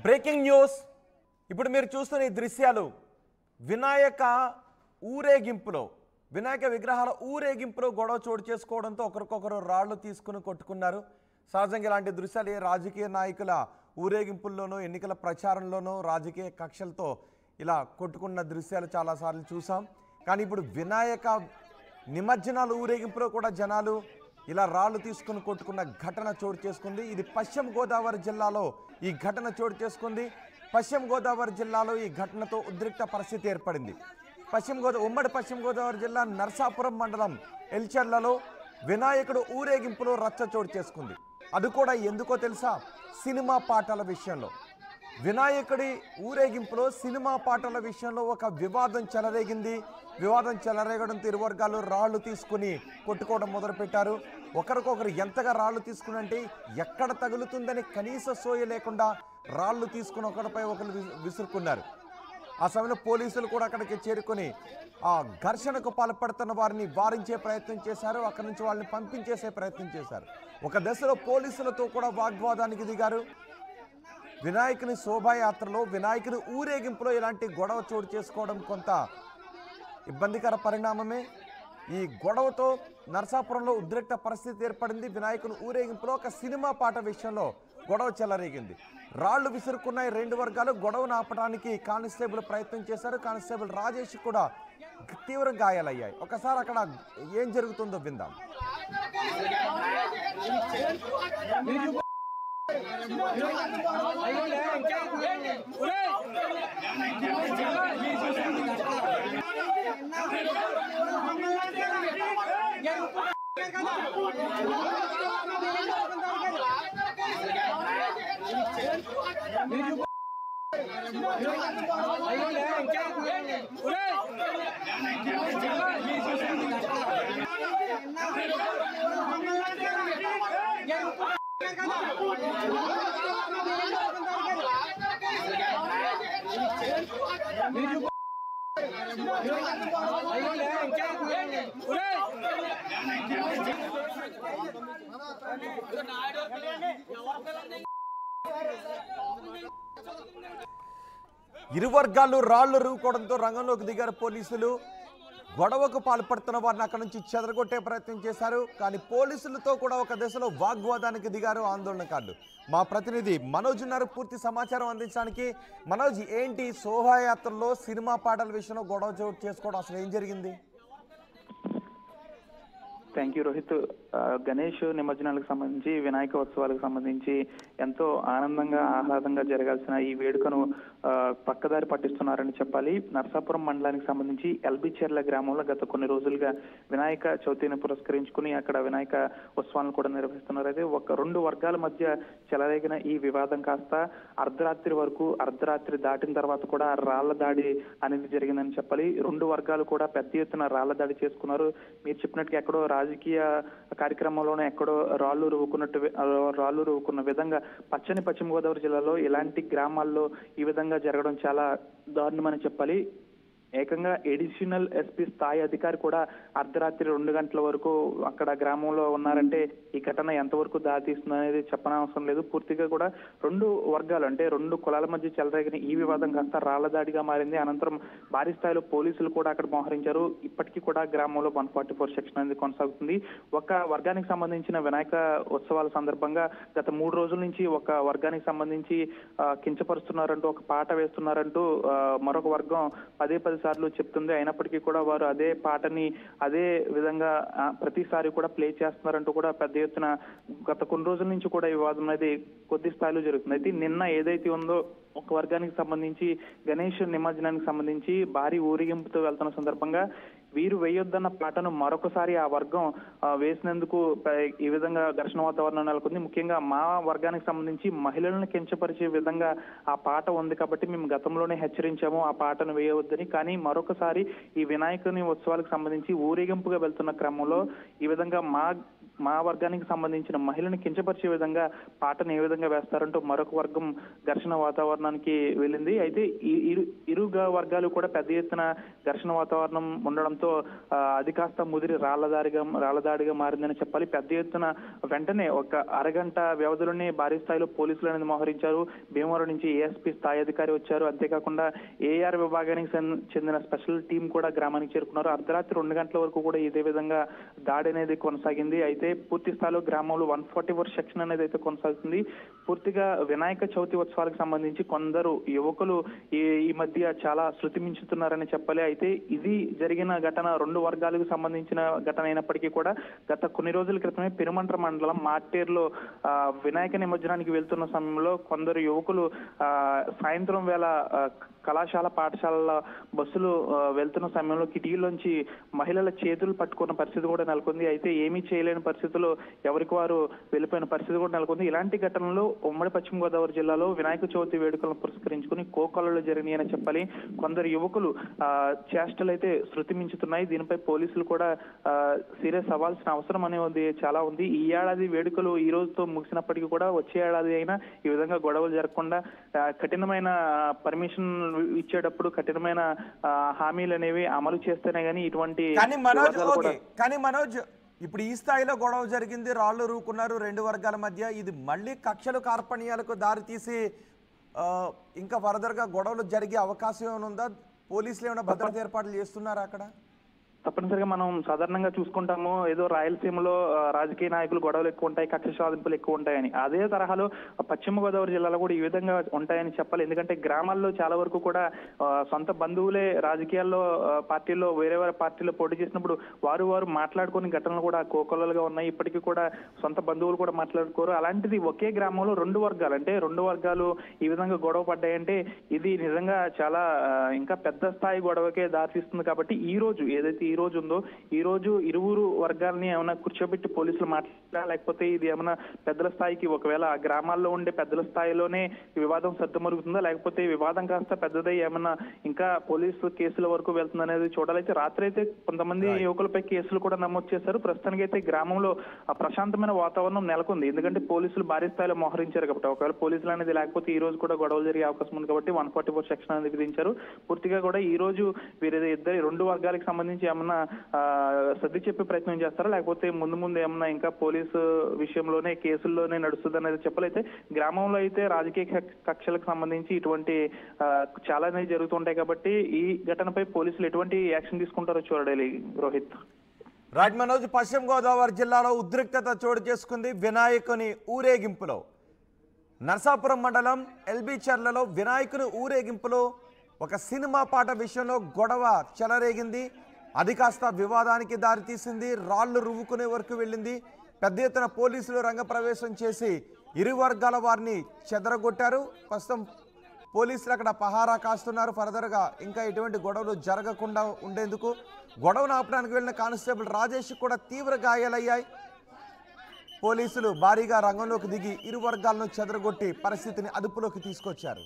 Breaking news ఇప్పుడు మీరు చూస్తున్న ఈ దృశ్యాలు వినాయక విగ్రహాల ఊరేగింపులో గొడవ చోటు చేసుకోవడంతో ఒకరికొకరు రాళ్లు తీసుకుని కొట్టుకున్నారు. సహజంగా ఇలాంటి దృశ్యాలు రాజకీయ నాయకుల ఊరేగింపుల్లోనూ ఎన్నికల ప్రచారంలోనూ రాజకీయ కక్షలతో ఇలా కొట్టుకున్న దృశ్యాలు చాలాసార్లు చూసాం. కానీ ఇప్పుడు వినాయక నిమజ్జనాల ఊరేగింపులో కూడా జనాలు ఇలా రాళ్లు తీసుకుని కొట్టుకున్న ఘటన చోటు చేసుకుంది. ఇది పశ్చిమ గోదావరి జిల్లాలో ఈ ఘటన చోటు చేసుకుంది. పశ్చిమ గోదావరి జిల్లాలో ఈ ఘటనతో ఉద్రిక్త పరిస్థితి ఏర్పడింది. ఉమ్మడి పశ్చిమ గోదావరి జిల్లా నర్సాపురం మండలం ఎల్చెర్లలో వినాయకుడు ఊరేగింపులో రచ్చ చోటు చేసుకుంది. అది కూడా ఎందుకో తెలుసా? సినిమా పాటల విషయంలో. వినాయకుడి ఊరేగింపులో సినిమా పాటల విషయంలో ఒక వివాదం చెలరేగింది. వివాదం చెలరేగడంతో ఇరు వర్గాలు రాళ్లు తీసుకుని కొట్టుకోవడం మొదలుపెట్టారు. ఒకరికొకరు ఎంతగా రాళ్లు తీసుకుని అంటే ఎక్కడ తగులుతుందని కనీస సోయ లేకుండా రాళ్లు తీసుకుని ఒకరిపై ఒకరు విసురుకున్నారు. ఆ సమయంలో పోలీసులు కూడా అక్కడికి చేరుకొని ఆ ఘర్షణకు పాల్పడుతున్న వారిని వారించే ప్రయత్నం చేశారు. అక్కడి నుంచి వాళ్ళని పంపించేసే ప్రయత్నం చేశారు. ఒక దశలో పోలీసులతో కూడా వాగ్వాదానికి దిగారు. వినాయకుని శోభాయాత్రలో వినాయకుని ఊరేగింపులో ఇలాంటి గొడవ చోటు చేసుకోవడం కొంత ఇబ్బందికర పరిణామమే. ఈ గొడవతో నర్సాపురంలో ఉద్రిక్త పరిస్థితి ఏర్పడింది. వినాయకుని ఊరేగింపులో ఒక సినిమా పాట విషయంలో గొడవ చెలరేగింది. రాళ్లు విసురుకున్నాయి రెండు వర్గాలు. గొడవను ఆపడానికి కానిస్టేబుల్ ప్రయత్నం చేశారు. కానిస్టేబుల్ రాజేష్ కూడా తీవ్ర గాయాలయ్యాయి. ఒకసారి అక్కడ ఏం జరుగుతుందో విందాం. ఇరు వర్గాలు రాళ్లు రూకోవడంతో రంగంలోకి దిగారు పోలీసులు. గొడవకు పాల్పడుతున్న వారిని అక్కడి నుంచి చెదరగొట్టే ప్రయత్నం చేశారు. కానీ పోలీసులతో కూడా ఒక దశలో వాగ్వాదానికి దిగారు ఆందోళనకారులు. మా ప్రతినిధి మనోజ్ ఉన్నారు పూర్తి సమాచారం అందించడానికి. మనోజ్, ఏంటి శోభాయాత్రలో సినిమా పాటల విషయంలో గొడవ చోటు చేసుకోవడం, అసలు ఏం జరిగింది? Thank you Rohit. గణేష్ నిమజ్జనాలకు సంబంధించి వినాయక ఉత్సవాలకు సంబంధించి ఎంతో ఆనందంగా ఆహ్లాదంగా జరగాల్సిన ఈ వేడుకను పక్కదారి పట్టిస్తున్నారని చెప్పాలి. నర్సాపురం మండలానికి సంబంధించి ఎల్బిచెర్ల గ్రామంలో గత కొన్ని రోజులుగా వినాయక చవితిని పురస్కరించుకుని అక్కడ వినాయక ఉత్సవాలను కూడా నిర్వహిస్తున్నారు. అయితే రెండు వర్గాల మధ్య చెలరేగిన ఈ వివాదం కాస్త అర్ధరాత్రి దాటిన తర్వాత కూడా రాళ్ల దాడి అనేది జరిగిందని చెప్పాలి. రెండు వర్గాలు కూడా పెద్ద ఎత్తున రాళ్ల దాడి చేసుకున్నారు. మీరు చెప్పినట్టుగా ఎక్కడో రాజకీయ కార్యక్రమంలోనే ఎక్కడో రాళ్లు రువ్వుకున్న విధంగా పశ్చిమ గోదావరి జిల్లాలో ఇలాంటి గ్రామాల్లో ఈ విధంగా జరగడం చాలా దారుణమని చెప్పాలి. ఏకంగా ఎడిషనల్ ఎస్పీ స్థాయి అధికారి కూడా అర్ధరాత్రి 2 గంటల వరకు అక్కడ గ్రామంలో ఉన్నారంటే ఈ ఘటన ఎంతవరకు దారితీస్తుంది అనేది చెప్పనవసరం లేదు. పూర్తిగా కూడా రెండు వర్గాలు అంటే రెండు కులాల మధ్య చెలరేగిన ఈ వివాదం కాస్త రాళ్ల దాడిగా మారింది. అనంతరం భారీ స్థాయిలో పోలీసులు కూడా అక్కడ మోహరించారు. ఇప్పటికీ కూడా గ్రామంలో 144 సెక్షన్ అనేది కొనసాగుతుంది. ఒక వర్గానికి సంబంధించిన వినాయక ఉత్సవాల సందర్భంగా గత 3 రోజుల నుంచి ఒక వర్గానికి సంబంధించి కించపరుస్తున్నారంటూ ఒక పాట వేస్తున్నారంటూ మరొక వర్గం పదే సార్లు చెప్తుంది. అయినప్పటికీ కూడా వారు అదే పాటని అదే విధంగా ప్రతిసారి కూడా ప్లే చేస్తున్నారంటూ కూడా పెద్ద ఎత్తున గత కొన్ని రోజుల నుంచి కూడా వివాదం అనేది కొద్ది స్థాయిలో జరుగుతుంది. అయితే నిన్న ఏదైతే ఉందో ఒక వర్గానికి సంబంధించి గణేష్ నిమజ్జనానికి సంబంధించి భారీ ఊరేగింపుతో వెళ్తున్న సందర్భంగా వీరు వేయొద్దన్న పాటను మరొకసారి ఆ వర్గం వేసినందుకు ఈ విధంగా ఘర్షణ వాతావరణం నెలకొంది. ముఖ్యంగా మా వర్గానికి సంబంధించి మహిళలను కించపరిచే విధంగా ఆ పాట ఉంది కాబట్టి మేము గతంలోనే హెచ్చరించాము ఆ పాటను వేయవద్దని. కానీ మరొకసారి ఈ వినాయకుని ఉత్సవాలకు సంబంధించి ఊరేగింపుగా వెళ్తున్న క్రమంలో ఈ విధంగా మా వర్గానికి సంబంధించిన మహిళను కించపరిచే విధంగా పాటను ఏ విధంగా వేస్తారంటూ మరొక వర్గం ఘర్షణ వాతావరణానికి వెళ్ళింది. అయితే ఇరు వర్గాలు కూడా పెద్ద ఎత్తున ఘర్షణ వాతావరణం ఉండడంతో అది కాస్త ముదిరి రాళ్లదాడిగా మారిందని చెప్పాలి. పెద్ద ఎత్తున వెంటనే ఒక అరగంట వ్యవధిలోనే భారీ స్థాయిలో పోలీసులు అనేది మోహరించారు. భీమవరం నుంచి ఏఎస్పీ స్థాయి అధికారి వచ్చారు. అంతేకాకుండా ఏఆర్ విభాగానికి చెందిన స్పెషల్ టీం కూడా గ్రామానికి చేరుకున్నారు. అర్ధరాత్రి 2 గంటల వరకు కూడా ఇదే విధంగా దాడి అనేది కొనసాగింది. అయితే పూర్తి స్థాయిలో గ్రామంలో 144 సెక్షన్ అనేది అయితే కొనసాగుతుంది. పూర్తిగా వినాయక చవితి ఉత్సవాలకు సంబంధించి కొందరు యువకులు ఈ మధ్య చాలా శృతి మించుతున్నారని చెప్పాలి. అయితే ఇది జరిగిన ఘటన 2 వర్గాలకు సంబంధించిన ఘటన అయినప్పటికీ కూడా గత కొన్ని రోజుల క్రితమే పెనుమంట్ర మండలం మార్టేరులో వినాయక నిమజ్జనానికి వెళ్తున్న సమయంలో కొందరు యువకులు సాయంత్రం వేళ కళాశాల పాఠశాలల బస్సులు వెళ్తున్న సమయంలో కిటికీలోంచి మహిళల చేతులు పట్టుకున్న పరిస్థితి కూడా నెలకొంది. అయితే ఏమీ చేయలేని పరిస్థితుల్లో ఎవరికి వారు వెళ్ళిపోయిన పరిస్థితి కూడా నెలకొంది. ఇలాంటి ఘటనలు ఉమ్మడి పశ్చిమ గోదావరి జిల్లాలో వినాయక చవితి వేడుకలను పురస్కరించుకుని కోకొల్లలో జరిగినాయని చెప్పాలి. కొందరు యువకులు చేష్టలు అయితే శృతి మించుతున్నాయి. దీనిపై పోలీసులు కూడా సీరియస్ అవ్వాల్సిన అవసరం అనేది చాలా ఉంది. ఈ ఏడాది వేడుకలు ఈ రోజుతో ముగిసినప్పటికీ కూడా వచ్చే ఏడాది అయినా ఈ విధంగా గొడవలు జరగకుండా కఠినమైన పర్మిషన్ ఇచ్చేటప్పుడు కఠినమైన హామీలు అనేవి అమలు చేస్తేనే గానీ ఇటువంటి కానీ మనోజ్ ఇప్పుడు ఈ స్థాయిలో గొడవ జరిగింది, రాళ్లు రూకున్నారు 2 వర్గాల మధ్య. ఇది మళ్ళీ కక్షలు కార్పణ్యాలకు దారితీసి ఇంకా ఫర్దర్ గా గొడవలు జరిగే అవకాశం ఏమైనా ఉందా? పోలీసులు ఏమైనా భద్రత ఏర్పాట్లు చేస్తున్నారా అక్కడ? తప్పనిసరిగా మనం సాధారణంగా చూసుకుంటాము, ఏదో రాయలసీమలో రాజకీయ నాయకులు గొడవలు ఎక్కువ ఉంటాయి, కక్ష సాధింపులు ఎక్కువ ఉంటాయని. అదే తరహాలో పశ్చిమ గోదావరి జిల్లాలో కూడా ఈ విధంగా ఉంటాయని చెప్పాలి. ఎందుకంటే గ్రామాల్లో చాలా వరకు కూడా సొంత బంధువులే రాజకీయాల్లో పార్టీల్లో వేరే పార్టీలో పోటీ చేసినప్పుడు వారు మాట్లాడుకునే ఘటనలు కూడా కోకొల్లలుగా ఉన్నాయి. ఇప్పటికీ కూడా సొంత బంధువులు కూడా మాట్లాడుకోరు. అలాంటిది ఒకే గ్రామంలో 2 వర్గాలు అంటే 2 వర్గాలు ఈ విధంగా గొడవ పడ్డాయంటే ఇది నిజంగా చాలా ఇంకా పెద్ద స్థాయి గొడవకే దారితీస్తుంది. కాబట్టి ఈ రోజు ఏదైతే ఈ రోజు ఉందో ఈ రోజు ఇరువురు వర్గాలని ఏమైనా కూర్చోబెట్టి పోలీసులు మాట్లాడారా, లేకపోతే ఇది ఏమైనా పెద్దల స్థాయికి ఒకవేళ ఆ గ్రామాల్లో ఉండే పెద్దల స్థాయిలోనే వివాదం సద్దుమరుగుతుందా, లేకపోతే వివాదం కాస్త పెద్దదై ఏమన్నా ఇంకా పోలీసు కేసుల వరకు వెళ్తుందనేది చూడాలైతే. రాత్రి అయితే కొంతమంది యువకులపై కేసులు కూడా నమోదు చేశారు. ప్రస్తుతానికి అయితే గ్రామంలో ప్రశాంతమైన వాతావరణం నెలకొంది. ఎందుకంటే పోలీసులు భారీ స్థాయిలో మోహరించారు కాబట్టి. ఒకవేళ పోలీసులు అనేది లేకపోతే ఈ రోజు కూడా గొడవలు జరిగే అవకాశం ఉంది కాబట్టి 144 సెక్షన్ అనేది విధించారు. పూర్తిగా కూడా ఈ రోజు వీరి 2 వర్గాలకు సంబంధించి ఏమన్నా సర్ది చెప్పే ప్రయత్నం చేస్తారా, లేకపోతే ముందు ఏమన్నా ఇంకా పోలీసు విషయంలోనే కేసుల్లోనే నడుస్తుంది అనేది చెప్పలైతే. గ్రామంలో అయితే రాజకీయ కక్షలకు సంబంధించి ఇటువంటి చాలా జరుగుతుంటాయి కాబట్టి ఈ ఘటనపై పోలీసులు ఎటువంటి యాక్షన్ తీసుకుంటారో చూడాలి. రోహిత్. రైట్ మనోజ్, పశ్చిమ గోదావరి జిల్లాలో ఉద్రిక్తత చోటు చేసుకుంది వినాయకుని ఊరేగింపులో. నరసాపురం మండలం ఎల్బీ చర్లలో వినాయకుని ఊరేగింపులో ఒక సినిమా పాట విషయంలో గొడవ చెలరేగింది. అది కాస్త వివాదానికి దారితీసింది. రాళ్లు రువ్వుకునే వరకు వెళ్ళింది. పెద్ద ఎత్తున పోలీసులు రంగప్రవేశం చేసి ఇరు వర్గాల వారిని చెదరగొట్టారు. ప్రస్తుతం పోలీసులు అక్కడ పహారా కాస్తున్నారు. ఫర్దర్గా ఇంకా ఎటువంటి గొడవలు జరగకుండా ఉండేందుకు గొడవను ఆపడానికి వెళ్ళిన కానిస్టేబుల్ రాజేష్ కూడా తీవ్ర గాయాలయ్యాయి. పోలీసులు భారీగా రంగంలోకి దిగి ఇరు వర్గాలను చెదరగొట్టి పరిస్థితిని అదుపులోకి తీసుకొచ్చారు.